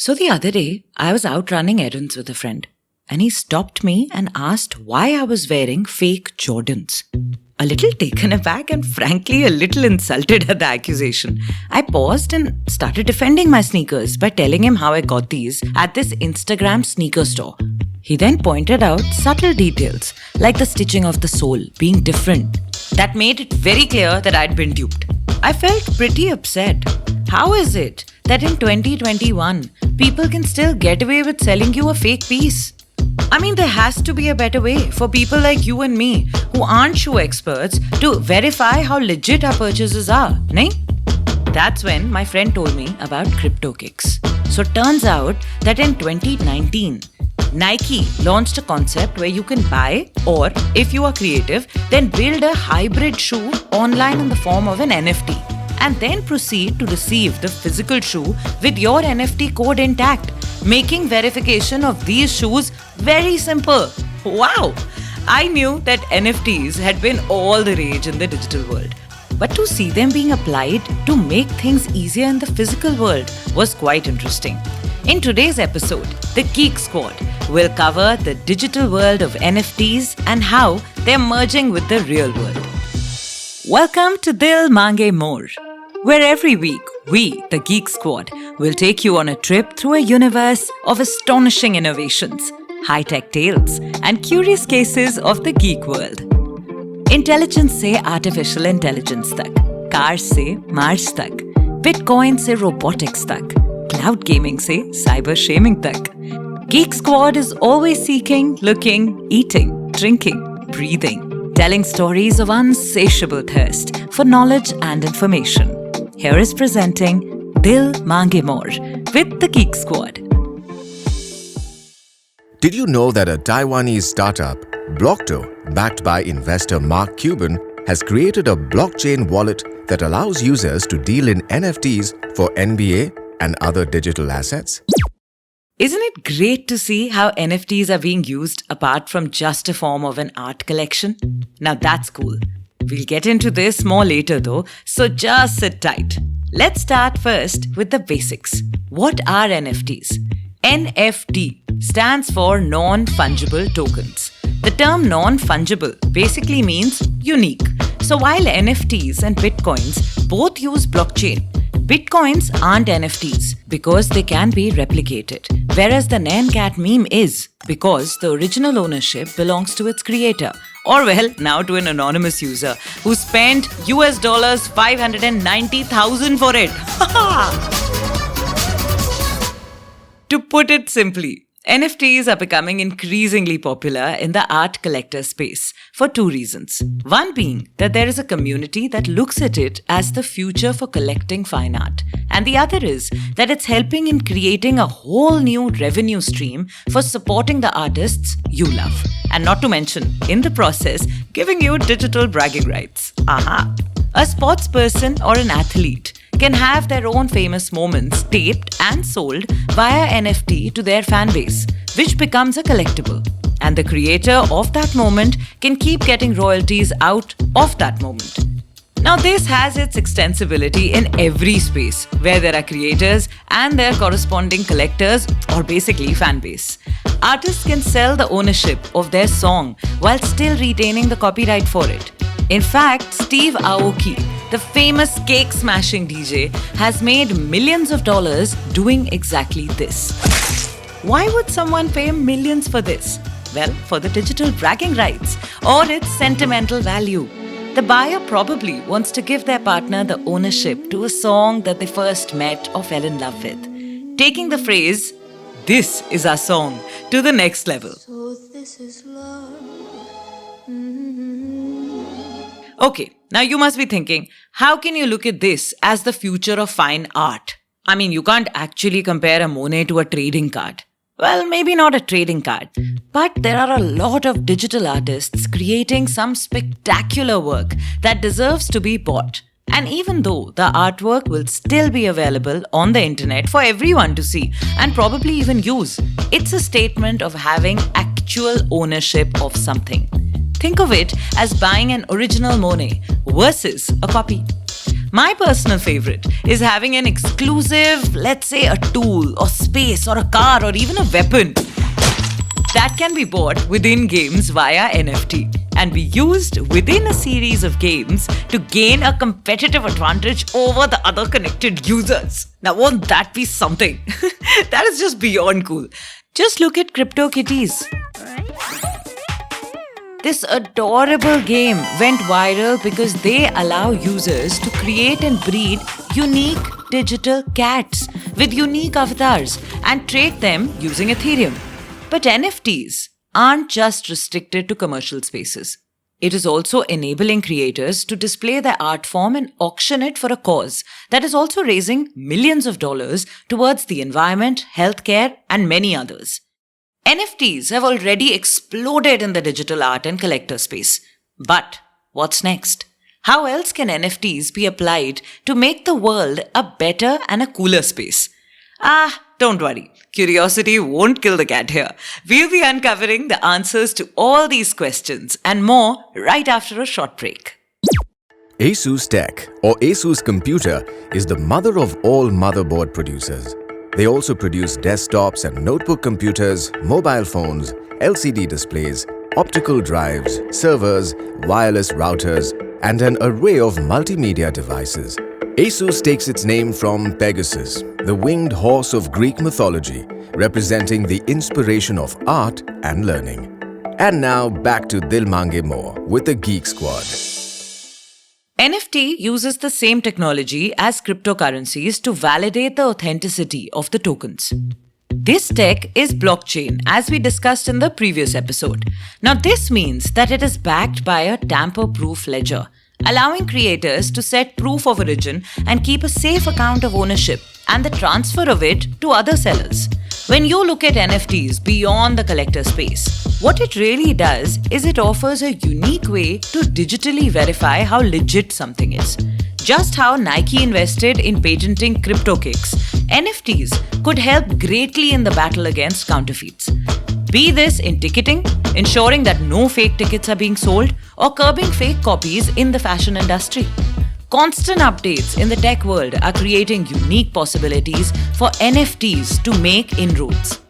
So the other day, I was out running errands with a friend, and he stopped me and asked why I was wearing fake Jordans. A little taken aback and frankly a little insulted at the accusation, I paused and started defending my sneakers by telling him how I got these at this Instagram sneaker store. He then pointed out subtle details like the stitching of the sole being different that made it very clear that I'd been duped. I felt pretty upset. How is it that in 2021, people can still get away with selling you a fake piece? I mean, there has to be a better way for people like you and me who aren't shoe experts to verify how legit our purchases are, nahin? That's when my friend told me about CryptoKicks. So it turns out that in 2019, Nike launched a concept where you can buy, or if you are creative, then build a hybrid shoe online in the form of an NFT, and then proceed to receive the physical shoe with your NFT code intact, making verification of these shoes very simple. Wow! I knew that NFTs had been all the rage in the digital world, but to see them being applied to make things easier in the physical world was quite interesting. In today's episode, the Geek Squad will cover the digital world of NFTs and how they're merging with the real world. Welcome to Dil Mange More, where every week we, the Geek Squad, will take you on a trip through a universe of astonishing innovations, high-tech tales, and curious cases of the geek world. Intelligence से artificial intelligence तक, cars से Mars तक, Bitcoin से robotics तक, cloud gaming से cyber shaming तक. Geek Squad is always seeking, looking, eating, drinking, breathing, telling stories of insatiable thirst for knowledge and information. Here is presenting Dil Mange More with the Geek Squad. Did you know that a Taiwanese startup, Blockto, backed by investor Mark Cuban, has created a blockchain wallet that allows users to deal in NFTs for NBA and other digital assets? Isn't it great to see how NFTs are being used apart from just a form of an art collection? Now that's cool. We'll get into this more later though, so just sit tight. Let's start first with the basics. What are NFTs? NFT stands for non-fungible tokens. The term non-fungible basically means unique. So while NFTs and Bitcoins both use blockchain, Bitcoins aren't NFTs because they can be replicated, whereas the Nyan Cat meme is because the original ownership belongs to its creator, or well, now to an anonymous user who spent US $590,000 for it. To put it simply, NFTs are becoming increasingly popular in the art collector space for two reasons. One being that there is a community that looks at it as the future for collecting fine art. And the other is that it's helping in creating a whole new revenue stream for supporting the artists you love. And not to mention, in the process, giving you digital bragging rights. Aha! A sports person or an athlete can have their own famous moments taped and sold via NFT to their fan base, which becomes a collectible. And the creator of that moment can keep getting royalties out of that moment. Now, this has its extensibility in every space where there are creators and their corresponding collectors, or basically fan base. Artists can sell the ownership of their song while still retaining the copyright for it. In fact, Steve Aoki, the famous cake-smashing DJ, has made millions of dollars doing exactly this. Why would someone pay millions for this? Well, for the digital bragging rights or its sentimental value. The buyer probably wants to give their partner the ownership to a song that they first met or fell in love with, taking the phrase, "This is our song," to the next level. So this is love. Okay, now you must be thinking, how can you look at this as the future of fine art? I mean, you can't actually compare a Monet to a trading card. Well, maybe not a trading card, but there are a lot of digital artists creating some spectacular work that deserves to be bought. And even though the artwork will still be available on the internet for everyone to see and probably even use, it's a statement of having actual ownership of something. Think of it as buying an original Monet versus a copy. My personal favorite is having an exclusive, let's say a tool or space or a car or even a weapon that can be bought within games via NFT and be used within a series of games to gain a competitive advantage over the other connected users. Now, won't that be something? That is just beyond cool. Just look at CryptoKitties. This adorable game went viral because they allow users to create and breed unique digital cats with unique avatars and trade them using Ethereum. But NFTs aren't just restricted to commercial spaces. It is also enabling creators to display their art form and auction it for a cause that is also raising millions of dollars towards the environment, healthcare, and many others. NFTs have already exploded in the digital art and collector space. But what's next? How else can NFTs be applied to make the world a better and a cooler space? Don't worry. Curiosity won't kill the cat here. We'll be uncovering the answers to all these questions and more right after a short break. ASUS Tech or ASUS Computer is the mother of all motherboard producers. They also produce desktops and notebook computers, mobile phones, LCD displays, optical drives, servers, wireless routers, and an array of multimedia devices. ASUS takes its name from Pegasus, the winged horse of Greek mythology, representing the inspiration of art and learning. And now back to Dil Mange More with the Geek Squad. NFT uses the same technology as cryptocurrencies to validate the authenticity of the tokens. This tech is blockchain, as we discussed in the previous episode. Now, this means that it is backed by a tamper-proof ledger, allowing creators to set proof of origin and keep a safe account of ownership and the transfer of it to other sellers. When you look at NFTs beyond the collector space, what it really does is it offers a unique way to digitally verify how legit something is. Just how Nike invested in patenting CryptoKicks, NFTs could help greatly in the battle against counterfeits. Be this in ticketing, ensuring that no fake tickets are being sold, or curbing fake copies in the fashion industry. Constant updates in the tech world are creating unique possibilities for NFTs to make inroads.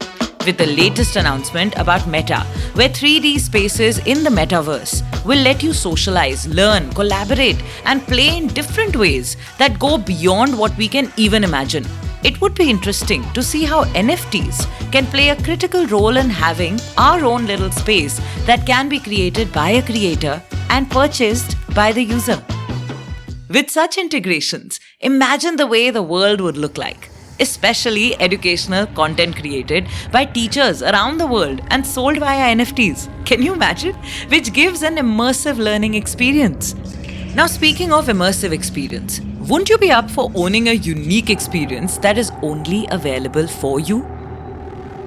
With the latest announcement about Meta, where 3D spaces in the metaverse will let you socialize, learn, collaborate, and play in different ways that go beyond what we can even imagine. It would be interesting to see how NFTs can play a critical role in having our own little space that can be created by a creator and purchased by the user. With such integrations, imagine the way the world would look like, especially educational content created by teachers around the world and sold via NFTs. Can you imagine? Which gives an immersive learning experience. Now, speaking of immersive experience, wouldn't you be up for owning a unique experience that is only available for you?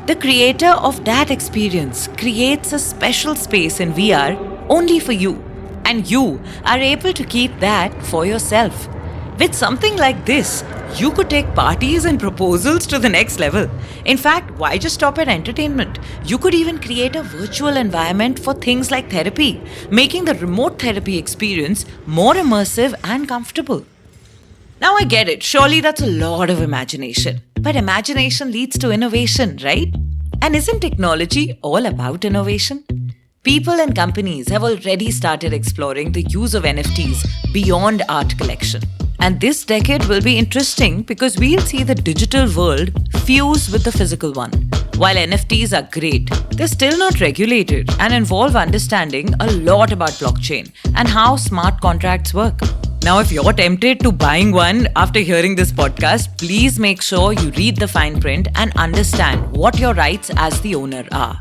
The creator of that experience creates a special space in VR only for you, and you are able to keep that for yourself. With something like this, you could take parties and proposals to the next level. In fact, why just stop at entertainment? You could even create a virtual environment for things like therapy, making the remote therapy experience more immersive and comfortable. Now I get it, surely that's a lot of imagination. But imagination leads to innovation, right? And isn't technology all about innovation? People and companies have already started exploring the use of NFTs beyond art collection. And this decade will be interesting because we'll see the digital world fuse with the physical one. While NFTs are great, they're still not regulated and involve understanding a lot about blockchain and how smart contracts work. Now, if you're tempted to buying one after hearing this podcast, please make sure you read the fine print and understand what your rights as the owner are.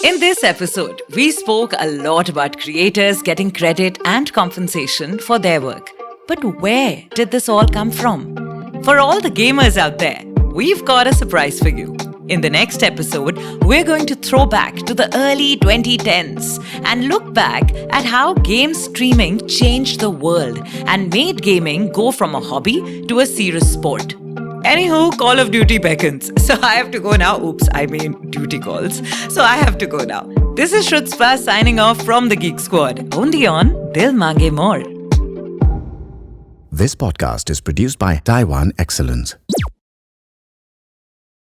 In this episode, we spoke a lot about creators getting credit and compensation for their work. But where did this all come from? For all the gamers out there, we've got a surprise for you. In the next episode, we're going to throw back to the early 2010s and look back at how game streaming changed the world and made gaming go from a hobby to a serious sport. Anywho, Call of Duty beckons. So I have to go now. Duty calls. So I have to go now. This is Shrutspa signing off from the Geek Squad. Only on Dil Mange More. This podcast is produced by Taiwan Excellence.